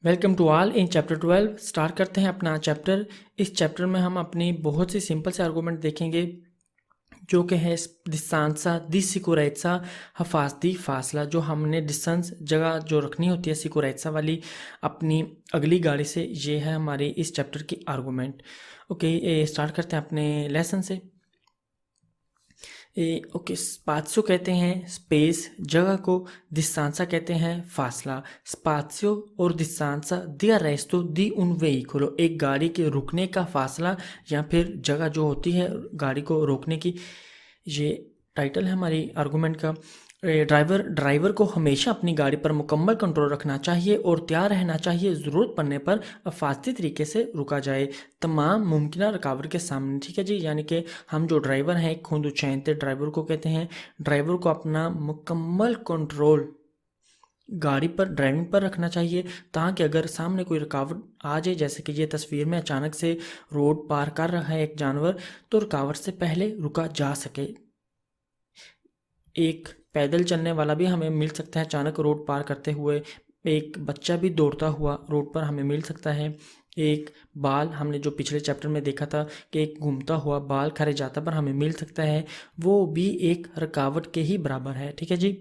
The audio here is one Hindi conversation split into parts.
Welcome to all. In chapter 12 start करते हैं अपना चैप्टर। इस चैप्टर में हम अपनी बहुत सी सिंपल से आर्गूमेंट देखेंगे जो कि है डिस्टेंसा दी सिक्योरेंसा हफाज दी फासला। जो हमने डिस्टेंस जगह जो रखनी होती है सिक्योरेंसा वाली अपनी अगली गाड़ी से, ये है हमारी इस चैप्टर की आर्गूमेंट। ओके, स्टार्ट करते हैं अपने लेसन से। ओके, स्पात्सो कहते हैं स्पेस जगह को, डिस्टेंसा कहते हैं फासला। स्पात्सो और डिस्टेंसा दिया रेस्तो दी उन वेहिकुलो, एक गाड़ी के रुकने का फासला या फिर जगह जो होती है गाड़ी को रोकने की। ये टाइटल है हमारी आर्गूमेंट का। ड्राइवर को हमेशा अपनी गाड़ी पर मुकम्मल कंट्रोल रखना चाहिए और तैयार रहना चाहिए ज़रूरत पड़ने पर अफाती तरीके से रुका जाए तमाम मुमकिन रुकावट के सामने। ठीक है जी, यानी कि हम जो ड्राइवर हैं खुंदुचैनते ड्राइवर को कहते हैं। ड्राइवर को अपना मुकम्मल कंट्रोल गाड़ी पर ड्राइविंग पर रखना चाहिए ताकि अगर सामने कोई रुकावट आ जाए, जैसे कि ये तस्वीर में अचानक से रोड पार कर रहा है एक जानवर, तो रुकावट से पहले रुका जा सके। एक पैदल चलने वाला भी हमें मिल सकता है अचानक रोड पार करते हुए, एक बच्चा भी दौड़ता हुआ रोड पर हमें मिल सकता है, एक बाल हमने जो पिछले चैप्टर में देखा था कि एक घूमता हुआ बाल खरे जाता पर हमें मिल सकता है, वो भी एक रुकावट के ही बराबर है। ठीक है जी,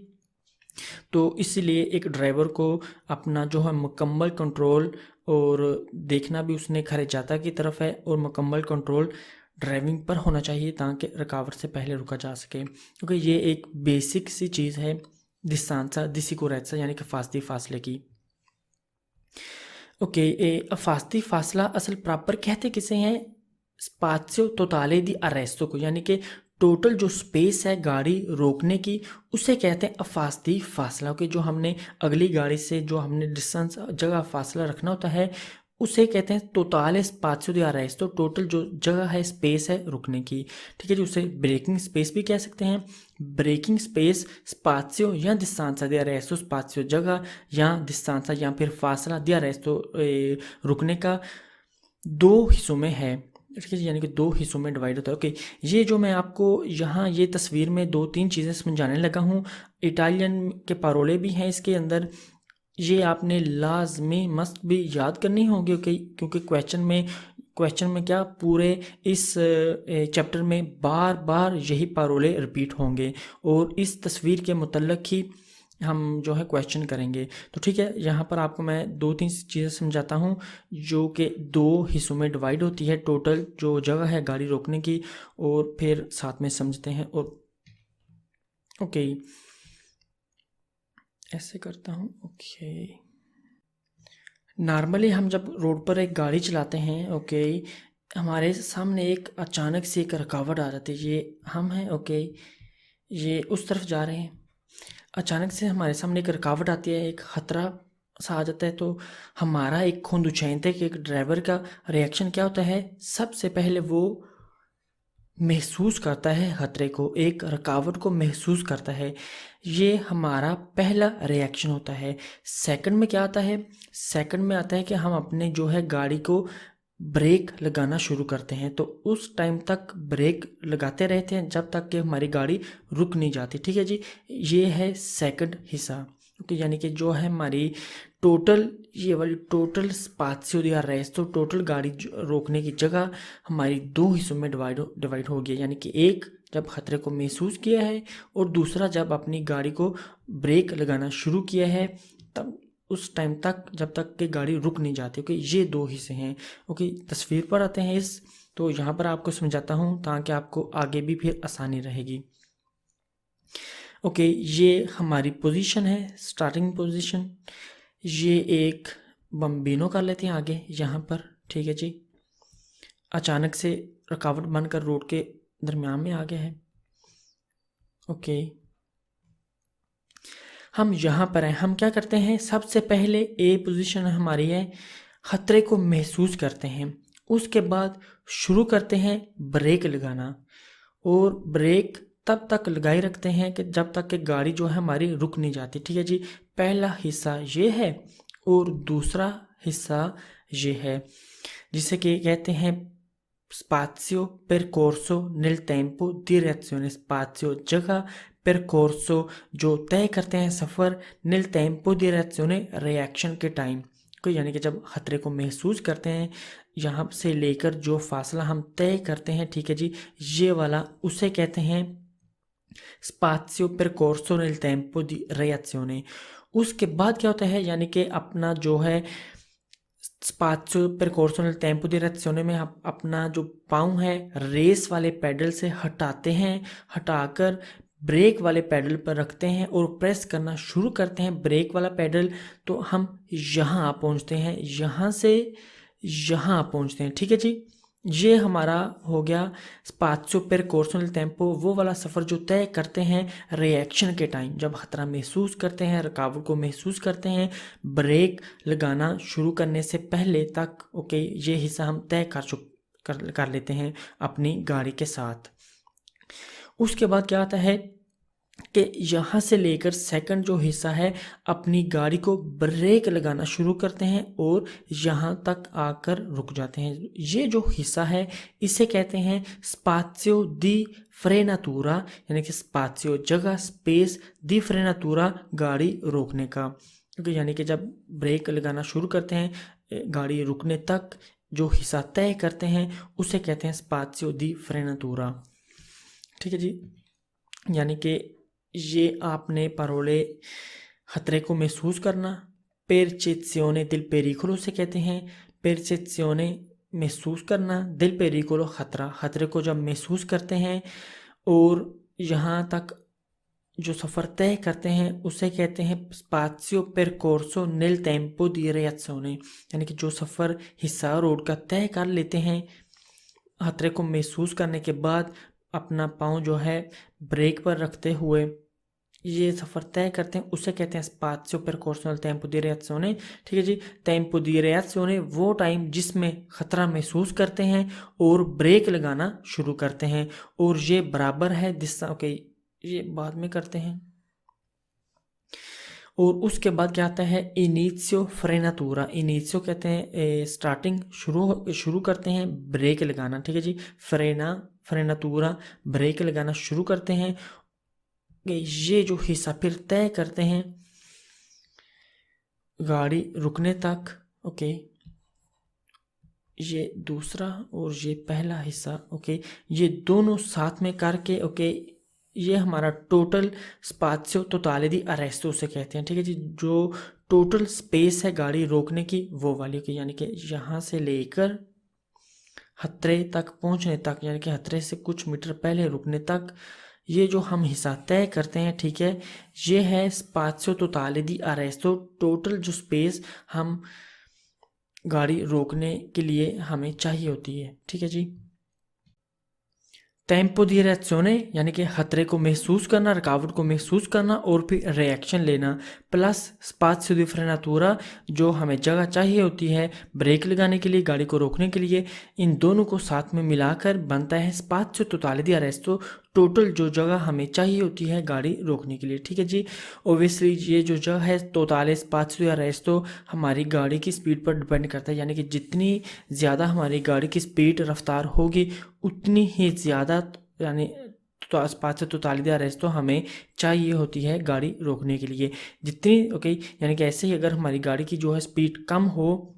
तो इसलिए एक ड्राइवर को अपना जो है मुकम्मल कंट्रोल और देखना भी उसने खरे जाता की तरफ है और मुकम्मल कंट्रोल ड्राइविंग पर होना चाहिए ताकि रुकावट से पहले रुका जा सके, क्योंकि ये एक बेसिक सी चीज़ है डिस्टेंसा दी सिक्योरेंसा यानी कि फासदी फासले की। ओके, फासदी फासला असल प्रॉपर कहते किसे हैं? स्पात्यो तोताले दी अरेस्तो को, यानी कि टोटल जो स्पेस है गाड़ी रोकने की उसे कहते हैं अफास्ती फासला। के जो हमने अगली गाड़ी से जो हमने डिस्टेंस जगह फासला रखना होता है उसे कहते हैं टोटाले स्पात्यो दी अरेस्तो, टोटल जो जगह है स्पेस है रुकने की। ठीक है जी, उसे ब्रेकिंग स्पेस भी कह सकते हैं। ब्रेकिंग स्पेस स्पात्यो या डिस्टेंसा दी अरेस्तो, स्पात्यो जगह या डिस्टेंसा या फिर फासला दी अरेस्तो रुकने का दो हिस्सों में है। ठीक है, यानी कि दो हिस्सों में डिवाइड होता है। ओके, ये जो मैं आपको यहाँ ये तस्वीर में दो तीन चीज़ें समझाने लगा हूँ, इटालियन के पारोले भी हैं इसके अंदर, ये आपने लाजमी मस्त भी याद करनी होगी। ओके, क्योंकि क्वेश्चन में क्या पूरे इस चैप्टर में बार बार यही पारोले रिपीट होंगे और इस तस्वीर के मुतल्लक ही हम जो है क्वेश्चन करेंगे। तो ठीक है, यहाँ पर आपको मैं दो तीन चीज़ें समझाता हूँ जो कि दो हिस्सों में डिवाइड होती है टोटल जो जगह है गाड़ी रोकने की, और फिर साथ में समझते हैं। और ओके, ऐसे करता हूँ। ओके, नॉर्मली हम जब रोड पर एक गाड़ी चलाते हैं, ओके, हमारे सामने एक अचानक से एक रुकावट आ जाती है। ये हम हैं, ओके, ये उस तरफ जा रहे हैं, अचानक से हमारे सामने एक रुकावट आती है, एक ख़तरा सा आ जाता है, तो हमारा एक खून दुछैनते कि एक ड्राइवर का रिएक्शन क्या होता है? सबसे पहले वो महसूस करता है खतरे को, एक रुकावट को महसूस करता है, ये हमारा पहला रिएक्शन होता है। सेकंड में क्या आता है? सेकंड में आता है कि हम अपने जो है गाड़ी को ब्रेक लगाना शुरू करते हैं, तो उस टाइम तक ब्रेक लगाते रहते हैं जब तक कि हमारी गाड़ी रुक नहीं जाती। ठीक है जी, ये है सेकंड हिस्सा। ओके, यानी कि जो है हमारी टोटल ये वाली टोटल स्पात्यो दी अरेस्तो, टोटल गाड़ी रोकने की जगह हमारी दो हिस्सों में डिवाइड हो गया, यानी कि एक जब खतरे को महसूस किया है और दूसरा जब अपनी गाड़ी को ब्रेक लगाना शुरू किया है, तब उस टाइम तक जब तक कि गाड़ी रुक नहीं जाती। ओके, ये दो हिस्से हैं। ओके, तस्वीर पर आते हैं इस, तो यहाँ पर आपको समझाता हूँ ताकि आपको आगे भी फिर आसानी रहेगी। ओके, ये हमारी पोजीशन है, स्टार्टिंग पोजीशन। ये एक बम्बिनो कर लेते हैं आगे यहाँ पर। ठीक है जी, अचानक से रुकावट बनकर रोड के दरमियान में आ गया है। ओके, हम यहाँ पर हैं, हम क्या करते हैं? सबसे पहले ए पोजीशन हमारी है, खतरे को महसूस करते हैं, उसके बाद शुरू करते हैं ब्रेक लगाना, और ब्रेक तब तक लगाए रखते हैं कि जब तक कि गाड़ी जो है हमारी रुक नहीं जाती। ठीक है जी, पहला हिस्सा ये है और दूसरा हिस्सा ये है, जिसे कि कहते हैं स्पात्यो percorso nel tempo direzione। स्पात्यो जगह, percorso जो तय करते हैं सफ़र, nel tempo direzione रिएक्शन के टाइम, कोई यानी कि जब खतरे को महसूस करते हैं, यहाँ से लेकर जो फासला हम तय करते हैं, ठीक है जी, ये वाला उसे कहते हैं स्पात्io percorso nel tempo di reazione। उसके बाद क्या होता है, यानी कि अपना जो है स्पात्io percorso nel tempo di reazione में हम अपना जो पाँव है रेस वाले पैडल से हटाते हैं, हटाकर ब्रेक वाले पैडल पर रखते हैं और प्रेस करना शुरू करते हैं ब्रेक वाला पैडल, तो हम यहाँ पहुँचते हैं, यहाँ से यहाँ पहुँचते हैं, ठीक है जी। ये हमारा हो गया स्पात्io percorso nel tempo, वो वाला सफ़र जो तय करते हैं रिएक्शन के टाइम, जब खतरा महसूस करते हैं, रुकावट को महसूस करते हैं ब्रेक लगाना शुरू करने से पहले तक। ओके, ये हिस्सा हम तय कर लेते हैं अपनी गाड़ी के साथ। उसके बाद क्या आता है कि यहाँ से लेकर सेकंड जो हिस्सा है अपनी गाड़ी को ब्रेक लगाना शुरू करते हैं और यहाँ तक आकर रुक जाते हैं। ये जो हिस्सा है इसे कहते हैं स्पात्io di frenatura, यानी कि स्पात्io जगह, स्पेस, दी फ्रेनातूरा गाड़ी रोकने का। क्योंकि यानी कि जब ब्रेक लगाना शुरू करते हैं गाड़ी रुकने तक जो हिस्सा तय करते हैं उसे कहते हैं स्पात्io di frenatura, ठीक है जी। यानी कि ये आपने पारोले खतरे को महसूस करना, percezione del pericolo से कहते हैं, percezione महसूस करना, del pericolo खतरा, खतरे को जब महसूस करते हैं और यहाँ तक जो सफ़र तय करते हैं उसे कहते हैं स्पात्io percorso nel tempo di reazione, यानी कि जो सफ़र हिस्सा रोड का तय कर लेते हैं खतरे को महसूस करने के बाद अपना पाँव जो है ब्रेक पर रखते हुए ये सफ़र तय करते हैं उसे कहते हैं स्पात्io percorso nel tempo di reazione, ठीक है जी। टेम्पो दी reazione वो टाइम जिसमें ख़तरा महसूस करते हैं और ब्रेक लगाना शुरू करते हैं, और ये बराबर है दिशा। ओके, ये बाद में करते हैं। और उसके बाद क्या आता है इनिशियो फ्रेनातूरा। इनिशियो कहते हैं स्टार्टिंग, शुरू करते हैं ब्रेक लगाना, ठीक है जी। फ्रेनातूरा ब्रेक लगाना शुरू करते हैं। ये जो हिस्सा फिर तय करते हैं गाड़ी रुकने तक। ओके, ये दूसरा और ये पहला हिस्सा, ओके, ये दोनों साथ में करके, ओके, ये हमारा टोटल स्पात्io totale di arresto से कहते हैं, ठीक है जी। जो टोटल स्पेस है गाड़ी रोकने की वो वाली की, यानी कि यहाँ से लेकर खतरे तक पहुँचने तक, यानी कि खतरे से कुछ मीटर पहले रुकने तक ये जो हम हिस्सा तय करते हैं, ठीक है, ये है स्पात्io totale di arresto, टोटल जो स्पेस हम गाड़ी रोकने के लिए हमें चाहिए होती है, ठीक है जी। टेम्पो दी reazione यानी कि खतरे को महसूस करना, रुकावट को महसूस करना और फिर रिएक्शन लेना, प्लस स्पात्io di frenatura जो हमें जगह चाहिए होती है ब्रेक लगाने के लिए, गाड़ी को रोकने के लिए, इन दोनों को साथ में मिलाकर बनता है स्पात्io totale di arresto, टोटल जो जगह हमें चाहिए होती है गाड़ी रोकने के लिए, ठीक है जी। ओबियसली ये जो जगह है totale spazio di arresto हमारी गाड़ी की स्पीड पर डिपेंड करता है, यानी कि जितनी ज़्यादा हमारी गाड़ी की स्पीड रफ्तार होगी उतनी ही ज़्यादा यानी तो स्पात्io totale di arresto हमें चाहिए होती है गाड़ी रोकने के लिए जितनी। ओके, यानी कि ऐसे ही अगर हमारी गाड़ी की जो है स्पीड कम हो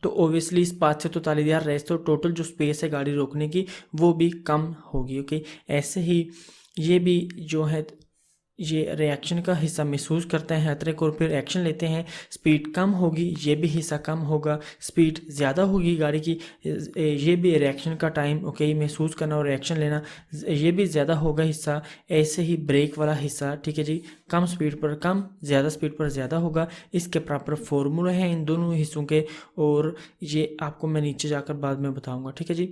तो ओबियसली स्पात्io totale di arresto टोटल जो स्पेस है गाड़ी रोकने की वो भी कम होगी। ओके, ऐसे ही ये भी जो है ये रिएक्शन का हिस्सा महसूस करते हैं खतरे को, फिर एक्शन लेते हैं, स्पीड कम होगी ये भी हिस्सा कम होगा, स्पीड ज़्यादा होगी गाड़ी की ये भी रिएक्शन का टाइम, ओके, महसूस करना और रिएक्शन लेना ये भी ज़्यादा होगा हिस्सा। ऐसे ही ब्रेक वाला हिस्सा, ठीक है जी, कम स्पीड पर कम, ज़्यादा स्पीड पर ज़्यादा होगा। इसके प्रॉपर फॉर्मूले हैं इन दोनों हिस्सों के और ये आपको मैं नीचे जाकर बाद में बताऊँगा, ठीक है जी।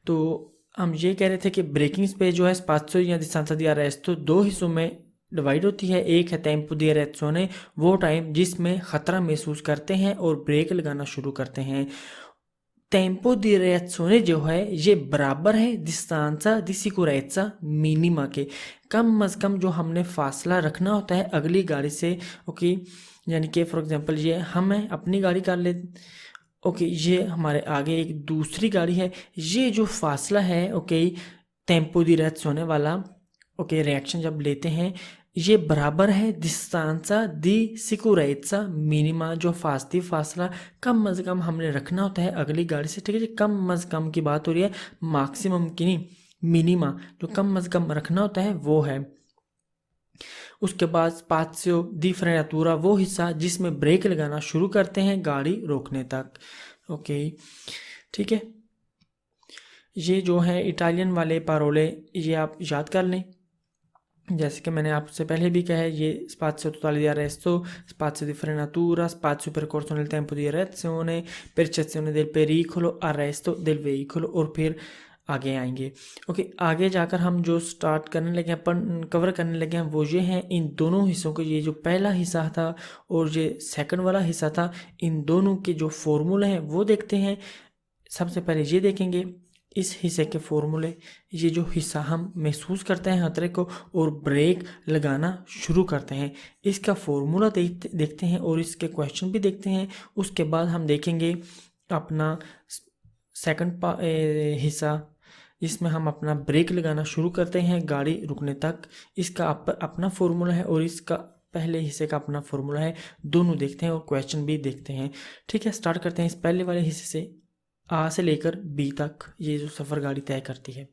तो हम ये कह रहे थे कि ब्रेकिंग स्पेस जो है स्पात्io या distanza di arresto दो हिस्सों में डिवाइड होती है। एक है टेम्पो दी reazione, वो टाइम जिसमें ख़तरा महसूस करते हैं और ब्रेक लगाना शुरू करते हैं। टेम्पो दी reazione जो है ये बराबर है distanza di sicurezza minima के, कम अज़ कम जो हमने फासला रखना होता है अगली गाड़ी से। ओके, यानी कि फॉर एग्जांपल ये हमें अपनी गाड़ी कर ले, ओके, ये हमारे आगे एक दूसरी गाड़ी है, ये जो फासला है, ओके, टेम्पो दी reazione वाला, ओके, रिएक्शन जब लेते हैं ये बराबर है distanza di sicurezza minima, जो फासला कम अज़ कम हमने रखना होता है अगली गाड़ी से, ठीक है जी। कम अज़ कम की बात हो रही है, मैक्सिमम की नहीं, मिनिमा जो कम अज़ कम रखना होता है वो है। उसके बाद स्पात्सियो दी फ्रेनातुरा, वो हिस्सा जिसमें ब्रेक लगाना शुरू करते हैं गाड़ी रोकने तक। ओके, ठीक है। ये जो है इटालियन वाले पारोले, ये आप याद कर लें। जैसे कि मैंने आपसे पहले भी कहा है, ये spazio totale di arresto, spazio di frenatura, spazio percorso nel tempo di reazione, percezione del pericolo, arresto del veicolo, और फिर आगे आएंगे। ओके, आगे जाकर हम जो स्टार्ट करने लगे हैं, अपन कवर करने लगे हैं, वो ये हैं इन दोनों हिस्सों को। ये जो पहला हिस्सा था और ये सेकंड वाला हिस्सा था, इन दोनों के जो फॉर्मूले हैं वो देखते हैं। सबसे पहले ये देखेंगे इस हिस्से के फॉर्मूले, ये जो हिस्सा हम महसूस करते हैं खतरे को और ब्रेक लगाना शुरू करते हैं, इसका फॉर्मूला देखते हैं और इसके क्वेश्चन भी देखते हैं। उसके बाद हम देखेंगे अपना सेकंड हिस्सा, जिसमें हम अपना ब्रेक लगाना शुरू करते हैं गाड़ी रुकने तक। इसका अपना फॉर्मूला है और इसका पहले हिस्से का अपना फॉर्मूला है, दोनों देखते हैं और क्वेश्चन भी देखते हैं। ठीक है, स्टार्ट करते हैं इस पहले वाले हिस्से से, आ से लेकर बी तक ये जो सफ़र गाड़ी तय करती है।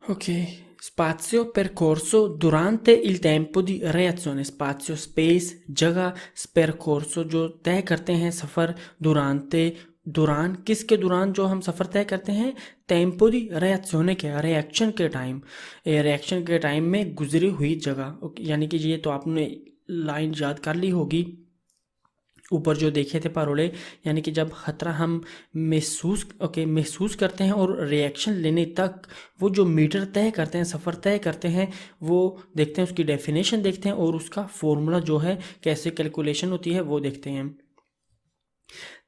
Okay, spazio percorso durante il tempo di reazione, spazio space जगह, percorso जो तय करते हैं सफ़र, durante दौरान, किसके दौरान जो हम सफ़र तय करते हैं, टेम्पो दी रिएक्शने के, रिएक्शन के टाइम, रिएक्शन के टाइम में गुजरी हुई जगह। यानी कि ये तो आपने लाइन याद कर ली होगी ऊपर जो देखे थे पारोले, यानी कि जब खतरा हम महसूस करते हैं और रिएक्शन लेने तक वो जो मीटर तय करते हैं, सफ़र तय करते हैं, वो देखते हैं, उसकी डेफिनेशन देखते हैं और उसका फॉर्मूला जो है कैसे कैलकुलेशन होती है वो देखते हैं।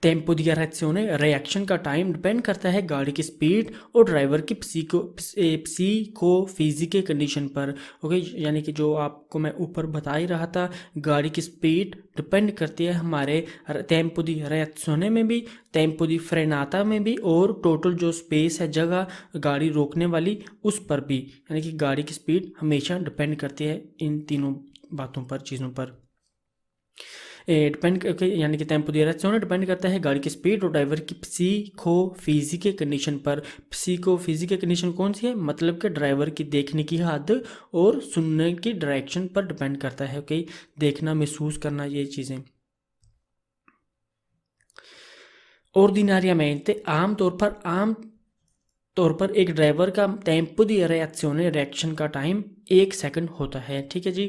टेम्पो दी रिएक्शने, रिएक्शन का टाइम डिपेंड करता है गाड़ी की स्पीड और ड्राइवर की पसीको फिजिकल कंडीशन पर। ओके, यानी कि जो आपको मैं ऊपर बता ही रहा था, गाड़ी की स्पीड डिपेंड करती है हमारे टेम्पो दी रिएक्शने में भी, टेम्पो दी फ्रेनाता में भी, और टोटल जो स्पेस है, जगह गाड़ी रोकने वाली, उस पर भी। यानी कि गाड़ी की स्पीड हमेशा डिपेंड करती है इन तीनों बातों पर, चीज़ों पर डिपेंड, यानी कि टेम्पो दी रिएक्शने डिपेंड करता है गाड़ी की स्पीड और ड्राइवर की पसीको फिजिकल कंडीशन पर। पसीको फिजिकल कंडीशन कौन सी है, मतलब कि ड्राइवर की देखने की हद और सुनने की डायरेक्शन पर डिपेंड करता है। ओके, देखना, महसूस करना, ये चीज़ें। ऑर्डिनरियमेंटे, आम तौर पर एक ड्राइवर का टेम्पो दी रिएक्शने, रिएक्शन का टाइम 1 सेकंड होता है। ठीक है जी,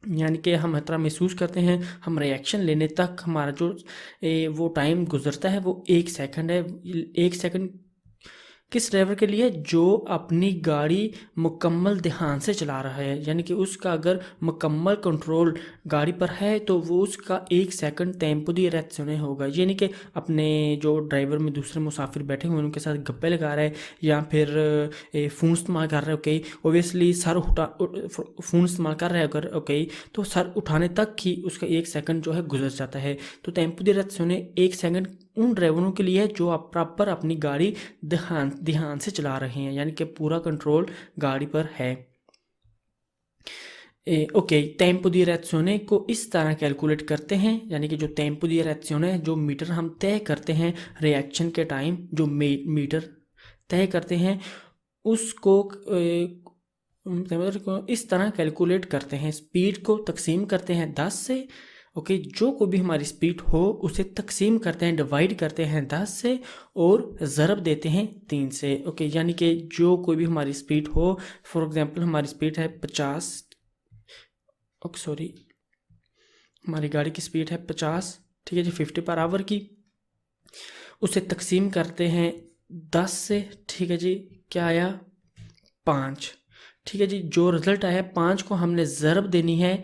यानी कि हम खतरा महसूस करते हैं, हम रिएक्शन लेने तक हमारा जो वो टाइम गुजरता है वो 1 सेकंड है। 1 सेकंड किस ड्राइवर के लिए, जो अपनी गाड़ी मुकम्मल ध्यान से चला रहा है, यानी कि उसका अगर मुकम्मल कंट्रोल गाड़ी पर है तो वो उसका 1 सेकंड टेम्पो दी रिएक्शने होगा। यानी कि अपने जो ड्राइवर में दूसरे मुसाफिर बैठे हुए हैं उनके साथ गप्पे लगा रहा है या फिर फ़ोन इस्तेमाल कर रहा है। ओके, ओबियसली फ़ोन इस्तेमाल कर रहा है अगर, ओके, तो सर उठाने तक ही उसका 1 सेकंड जो है गुजर जाता है। तो टेम्पो दी रिएक्शने 1 सेकंड उन ड्राइवरों के लिए है जो आप प्रॉपर अपनी गाड़ी ध्यान से चला रहे हैं, यानी कि पूरा कंट्रोल गाड़ी पर है। ओके, टेम्पो दी रिएक्शने को इस तरह कैलकुलेट करते हैं, यानी कि जो टेम्पो दी रिएक्शने, जो मीटर हम तय करते हैं रिएक्शन के टाइम, जो मीटर तय करते हैं उसको इस तरह कैलकुलेट करते हैं। स्पीड को तकसीम करते हैं 10 से। ओके, जो कोई भी हमारी स्पीड हो उसे तकसीम करते हैं, डिवाइड करते हैं 10 से और ज़रब देते हैं 3 से। ओके, यानी कि जो कोई भी हमारी स्पीड हो, फॉर एग्जांपल हमारी स्पीड है 50, ओके सॉरी, हमारी गाड़ी की स्पीड है 50, ठीक है जी, 50 पर आवर की, उसे तकसीम करते हैं 10 से। ठीक है जी, क्या आया, 5। ठीक है जी, जो रिज़ल्ट आया 5 को हमने ज़रब देनी है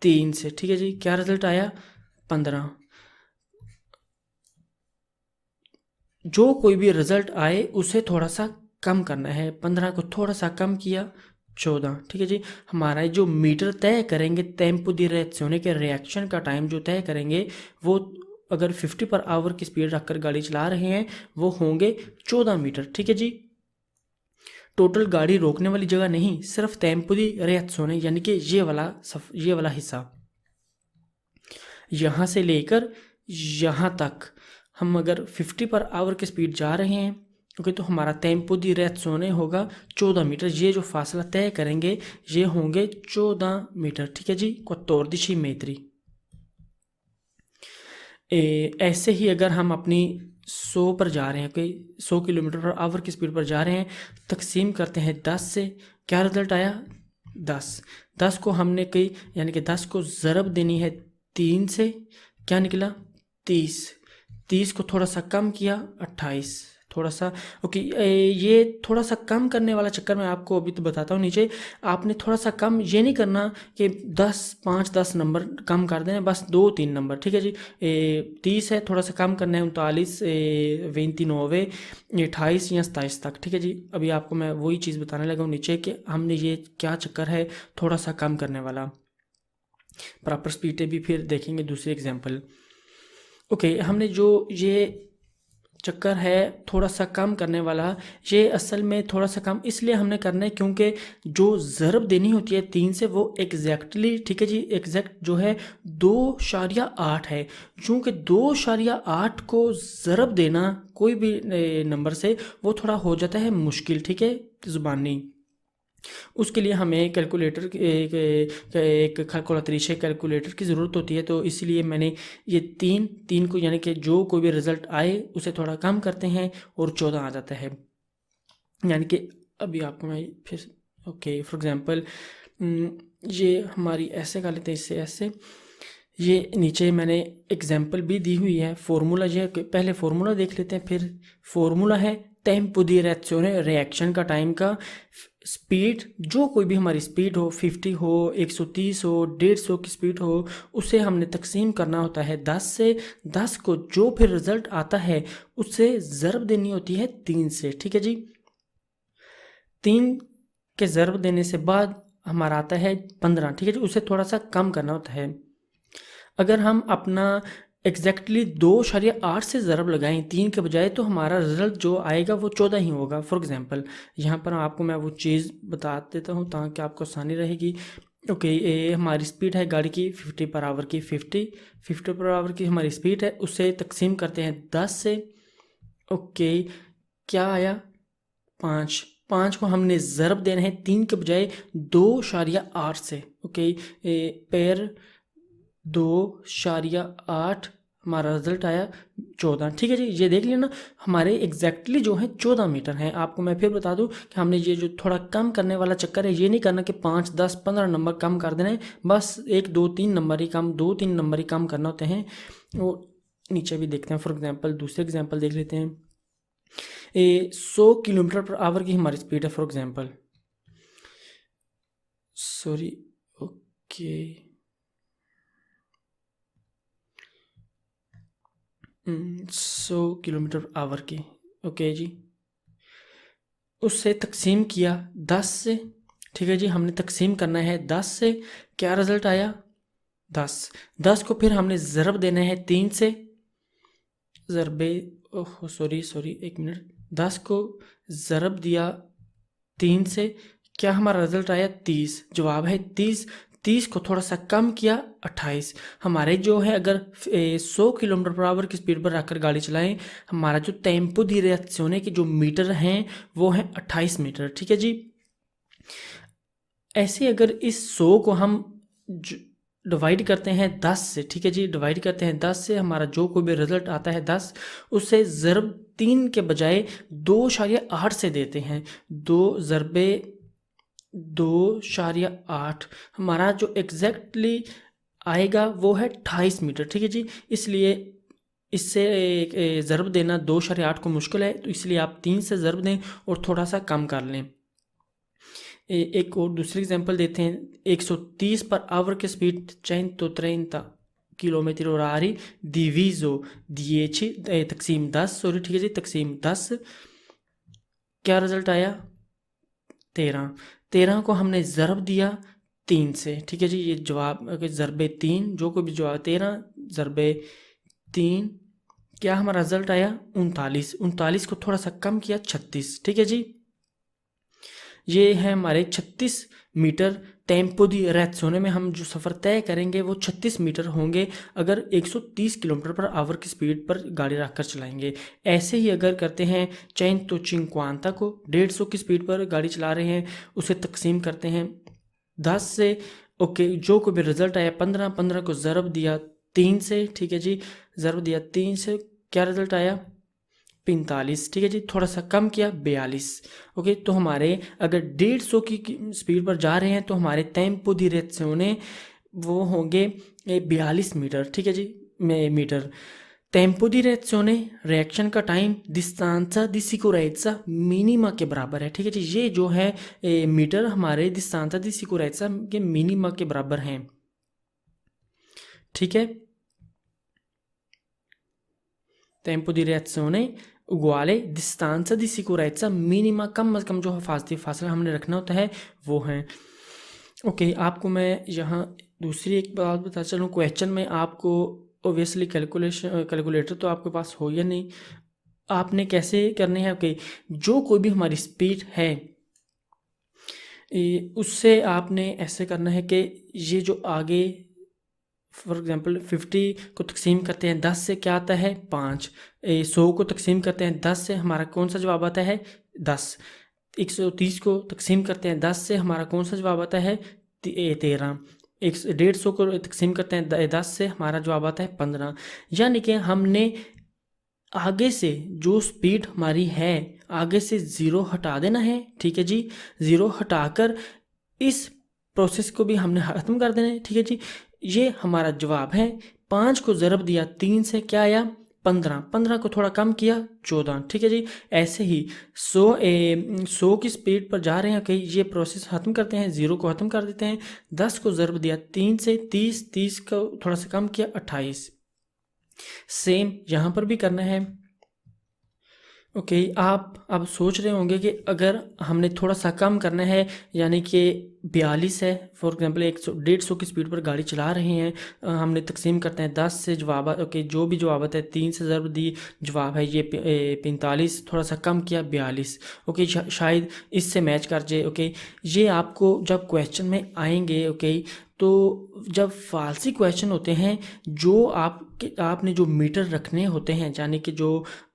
3 से। ठीक है जी, क्या रिजल्ट आया, 15। जो कोई भी रिजल्ट आए उसे थोड़ा सा कम करना है, 15 को थोड़ा सा कम किया, 14। ठीक है जी, हमारा जो मीटर तय करेंगे टेम्पो दी रिएक्शने के रिएक्शन का टाइम जो तय करेंगे वो अगर 50 पर आवर की स्पीड रखकर गाड़ी चला रहे हैं वो होंगे 14 मीटर। ठीक है जी। टोटल गाड़ी रोकने वाली जगह नहीं, सिर्फ टेम्पो दी रिएक्शन है, यानी कि ये वाला हिस्सा यहाँ से लेकर यहाँ तक हम अगर 50 पर आवर की स्पीड जा रहे हैं ओके, तो हमारा टेम्पो दी रिएक्शन होगा 14 मीटर। ये जो फासला तय करेंगे ये होंगे 14 मीटर। ठीक है जी। 14 metri। ऐसे ही अगर हम अपनी 100 पर जा रहे हैं, कोई 100 किलोमीटर पर आवर की स्पीड पर जा रहे हैं, तकसीम करते हैं 10 से, क्या रिजल्ट आया 10। 10 को हमने कई यानी कि 10 को ज़रब देनी है 3 से, क्या निकला 30। 30 को थोड़ा सा कम किया 28, थोड़ा सा ओके। ये थोड़ा सा कम करने वाला चक्कर मैं आपको अभी तो बताता हूँ। नीचे आपने थोड़ा सा कम ये नहीं करना कि 5-10 नंबर कम कर देना, बस 2-3 नंबर। ठीक है जी। 30 है, थोड़ा सा कम करना है 39, 29, 28 या 27 तक। ठीक है जी। अभी आपको मैं वही चीज़ बताने लगा हूँ नीचे कि हमने ये क्या चक्कर है थोड़ा सा कम करने वाला। प्रॉपर स्पीड भी फिर देखेंगे दूसरे एग्जाम्पल। ओके, हमने जो ये चक्कर है थोड़ा सा कम करने वाला, ये असल में थोड़ा सा कम इसलिए हमने करना है क्योंकि जो ज़रब देनी होती है 3 से वो एग्जैक्टली, ठीक है जी, एग्जैक्ट जो है 2.8 है। चूँकि 2.8 को ज़रब देना कोई भी नंबर से वो थोड़ा हो जाता है मुश्किल। ठीक है, ज़ुबानी। उसके लिए हमें कैलकुलेटर एक कैलकुलेटरीशे कैलकुलेटर की ज़रूरत होती है। तो इसलिए मैंने ये तीन को यानी कि जो कोई भी रिज़ल्ट आए उसे थोड़ा कम करते हैं और 14 आ जाता है। यानी कि अभी आपको मैं फिर ओके फॉर एग्ज़ाम्पल ये हमारी ऐसे कर लेते हैं, इससे ऐसे। ये नीचे मैंने एग्जाम्पल भी दी हुई है, फार्मूला ये पहले फार्मूला देख लेते हैं। फिर फार्मूला है टेम्पो दी रिएक्शन, रिएक्शन का टाइम का स्पीड, जो कोई भी हमारी स्पीड हो 50 हो 130 हो 150 की स्पीड हो, उसे हमने तकसीम करना होता है 10 से। 10 को जो फिर रिज़ल्ट आता है उससे ज़रब देनी होती है 3 से। ठीक है जी। 3 के ज़रब देने से बाद हमारा आता है 15। ठीक है जी। उसे थोड़ा सा कम करना होता है। अगर हम अपना एग्जैक्टली 2.8 से ज़रब लगाएं 3 के बजाय, तो हमारा रिज़ल्ट जो आएगा वो 14 ही होगा। फॉर एग्ज़ाम्पल यहाँ पर आपको मैं वो चीज़ बता देता हूँ ताकि आपको आसानी रहेगी। ओके, ये हमारी स्पीड है गाड़ी की 50 पर आवर की, 50 पर आवर की हमारी स्पीड है, उसे तकसीम करते हैं 10 से। ओके, क्या आया 5। 5 को हमने ज़रब देना है 3 के बजाय 2.8 से। ओके, पैर 2.8 हमारा रिजल्ट आया 14। ठीक है जी। ये देख लिया ना, हमारे एग्जैक्टली जो है 14 मीटर हैं। आपको मैं फिर बता दूं कि हमने ये जो थोड़ा कम करने वाला चक्कर है, ये नहीं करना कि 5, 10, 15 नंबर कम कर देना है, बस 1, 2, 3 नंबर ही कम, 2, 3 नंबर ही कम करना होते हैं। और नीचे भी देखते हैं, फॉर एग्जाम्पल दूसरे एग्जाम्पल देख लेते हैं। 100 किलोमीटर पर आवर की हमारी स्पीड है, for example sorry okay 100 kilometre our की। ओके जी। उससे तकसीम किया 10 से। ठीक है जी, हमने तकसीम करना है 10 से। क्या रिज़ल्ट आया 10। 10 को फिर हमने ज़रब देना है 3 से। ज़रबे ओह सॉरी 1 मिनट। 10 को ज़रब दिया 3 से, क्या हमारा रिज़ल्ट आया 30। जवाब है 30। 30 को थोड़ा सा कम किया 28। हमारे जो है अगर 100 किलोमीटर पर आवर की स्पीड पर रखकर गाड़ी चलाएं, हमारा जो टेम्पो दी रिएक्शन के जो मीटर हैं वो है 28 मीटर। ठीक है जी। ऐसे अगर इस 100 को हम डिवाइड करते हैं 10 से, ठीक है जी, डिवाइड करते हैं 10 से, हमारा जो कोई भी रिजल्ट आता है 10, उससे ज़रब 3 के बजाय 2.8 से देते हैं। 2 ज़रबे 2.8 हमारा जो एग्जैक्टली आएगा वो है 28 मीटर। ठीक है जी। इसलिए इससे ज़रब देना 2.8 को मुश्किल है, तो इसलिए आप 3 से ज़रब दें और थोड़ा सा कम कर लें। एक और दूसरी एग्जांपल देते हैं। 130 पर आवर की स्पीड 130 किलोमीटर और आ रही डिवीज़ो 10 तकसीम 10 सॉरी ठीक है जी, तकसीम 10। क्या रिज़ल्ट आया 13। 13 को हमने ज़रब दिया 3 से। ठीक है जी, ये जवाब ज़रबे 3, जो कोई भी जवाब 13 ज़रबे 3, क्या हमारा रिजल्ट आया 39, 39 को थोड़ा सा कम किया 36, ठीक है जी। ये है हमारे 36 मीटर टेम्पो दी रेज़ोने में हम जो सफ़र तय करेंगे वो 36 मीटर होंगे अगर 130 किलोमीटर पर आवर की स्पीड पर गाड़ी रखकर चलाएंगे। ऐसे ही अगर करते हैं 150 को 150 की स्पीड पर गाड़ी चला रहे हैं, उसे तकसीम करते हैं 10 से, ओके, जो कोई भी रिज़ल्ट आया 15, 15 को ज़रब दिया 3 से, ठीक है जी, ज़रब दिया 3 से, क्या रिज़ल्ट आया 45, ठीक है जी, थोड़ा सा कम किया 42, ओके। तो हमारे अगर 150 की स्पीड पर जा रहे हैं तो हमारे टेम्पो दी रेज़ोने वो होंगे 42 मीटर, ठीक है जी, मीटर। टेम्पो दी रेज़ोने रिएक्शन का टाइम डिस्टेंसा दी सिक्योरेज़ा मिनिमा के बराबर है, ठीक है जी। ये जो है मीटर हमारे डिस्टेंसा दी सिक्योरेज़ा के मिनिमा के बराबर हैं, ठीक है। Tempo di reazione uguale distanza di sicurezza minima, कम अज़ कम जो हिफाजती फासला हमने रखना होता है वो है, ओके। आपको मैं यहाँ दूसरी एक बात बता चलूँ, क्वेश्चन में आपको ओबियसली कैलकुलेटर तो आपके पास हो या नहीं, आपने कैसे करने हैं, ओके। जो कोई भी हमारी स्पीड है उससे आपने ऐसे करना है कि ये जो आगे फॉर एग्जांपल 50 को तकसीम करते हैं 10 से, क्या आता है 5। 100 को तकसीम करते हैं 10 से, हमारा कौन सा जवाब आता है 10। 130 को तकसीम करते हैं 10 से, हमारा कौन सा जवाब आता है 13। 150 को तकसीम करते हैं 10 से, हमारा जवाब आता है 15। यानी कि हमने आगे से जो स्पीड हमारी है आगे से ज़ीरो हटा देना है, ठीक है जी। ज़ीरो हटाकर इस प्रोसेस को भी हमने ख़त्म कर देना है, ठीक है जी। ये हमारा जवाब है। 5 को ज़रब दिया 3 से, क्या आया 15, 15 को थोड़ा कम किया 14, ठीक है जी। ऐसे ही 100 की स्पीड पर जा रहे हैं, कहीं ये प्रोसेस ख़त्म करते हैं, 0 को ख़त्म कर देते हैं। 10 को ज़रब दिया 3 से, 30, 30 को थोड़ा सा कम किया 28। सेम यहाँ पर भी करना है, ओके। आप अब सोच रहे होंगे कि अगर हमने थोड़ा सा कम करना है, यानी कि 42 है फॉर एग्जांपल, 150 की स्पीड पर गाड़ी चला रहे हैं, हमने तकसीम करते हैं 10 से, जवाब ओके, जो भी जवाब आता है 3 से ज़रब दी, जवाब है ये 45, थोड़ा सा कम किया 42, ओके। शायद इससे मैच कर जाए, ओके। ये आपको जब क्वेश्चन में आएंगे, ओके, तो जब फालसी क्वेश्चन होते हैं, जो आपने जो मीटर रखने होते हैं, यानी कि जो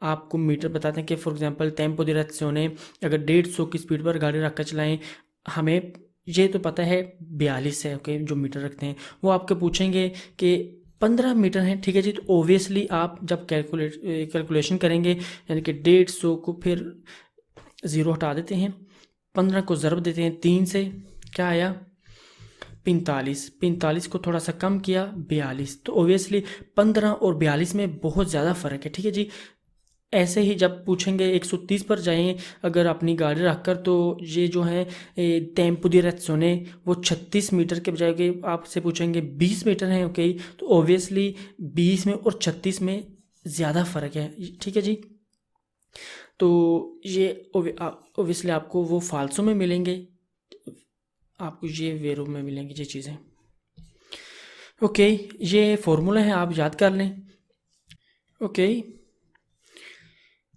आपको मीटर बताते हैं कि फॉर एग्जांपल टेम्पो दी रेज़ोने अगर 150 की स्पीड पर गाड़ी रख कर चलाएं, हमें ये तो पता है 42 है, ओके, जो मीटर रखते हैं, वो आपके पूछेंगे कि 15 मीटर हैं, ठीक है जी। तो ओबियसली आप जब कैलकुलेशन करेंगे, यानी कि 150 को फिर ज़ीरो हटा देते हैं, 15 को ज़रब देते हैं 3 से, क्या आया 45, 45 को थोड़ा सा कम किया 42। तो ओबियसली 15 और 42 में बहुत ज़्यादा फ़र्क है, ठीक है जी। ऐसे ही जब पूछेंगे 130 पर जाएं अगर अपनी गाड़ी रखकर, तो ये जो है टेम्पो दी रेज़ोने वो 36 मीटर के बजाय के आपसे पूछेंगे 20 मीटर हैं, ओके। तो ओबियसली 20 में और 36 में ज़्यादा फ़र्क है, ठीक है जी। तो ये ओबियसली आपको वो फालसू में मिलेंगे, आपको ये वेरो में मिलेंगी ये चीज़ें, ओके। ये फॉर्मूला है, आप याद कर लें, ओके।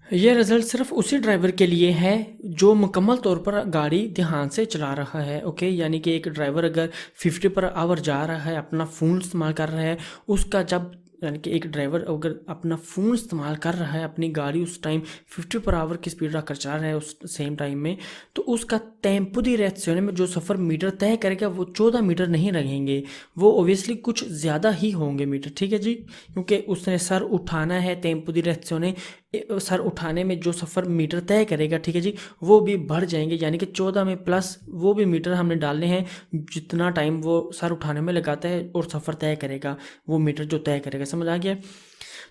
यह रिज़ल्ट सिर्फ उसी ड्राइवर के लिए है जो मुकम्मल तौर पर गाड़ी ध्यान से चला रहा है, ओके। यानी कि एक ड्राइवर अगर 50 पर आवर जा रहा है, अपना फ़ोन इस्तेमाल कर रहा है, उसका जब, यानी कि एक ड्राइवर अगर अपना फ़ोन इस्तेमाल कर रहा है, अपनी गाड़ी उस टाइम 50 पर आवर की स्पीड रखकर चला रहा है उस सेम टाइम में, तो उसका टेम्पो दी रेज़ोने में जो सफ़र मीटर तय करेगा वो 14 मीटर नहीं रहेंगे, वो ओबियसली कुछ ज़्यादा ही होंगे मीटर, ठीक है जी। क्योंकि उसने सर उठाना है, टेम्पो दी रेज़ोने सर उठाने में जो सफ़र मीटर तय करेगा, ठीक है जी, वो भी बढ़ जाएंगे, यानी कि 14 में प्लस वो भी मीटर हमने डालने हैं जितना टाइम वो सर उठाने में लगाता है और सफ़र तय करेगा, वो मीटर जो तय करेगा, समझ आ गया।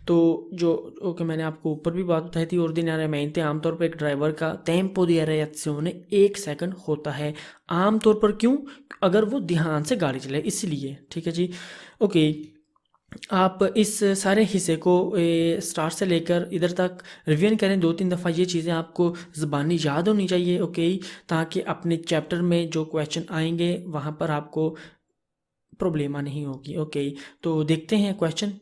तो जो ओके, मैंने आपको ऊपर भी बात बताई थी, ordinariamente आमतौर पर एक ड्राइवर का टेम्पो दी रेज़ोने 1 सेकंड होता है आमतौर पर। क्यों? अगर वो ध्यान से गाड़ी चलाए इसलिए, ठीक है जी, ओके। आप इस सारे हिस्से को स्टार्ट से लेकर इधर तक रिवीजन करें 2-3 दफ़ा, ये चीज़ें आपको ज़बानी याद होनी चाहिए, ओके, ताकि अपने चैप्टर में जो क्वेश्चन आएंगे वहाँ पर आपको प्रॉब्लम नहीं होगी, ओके। तो देखते हैं क्वेश्चन।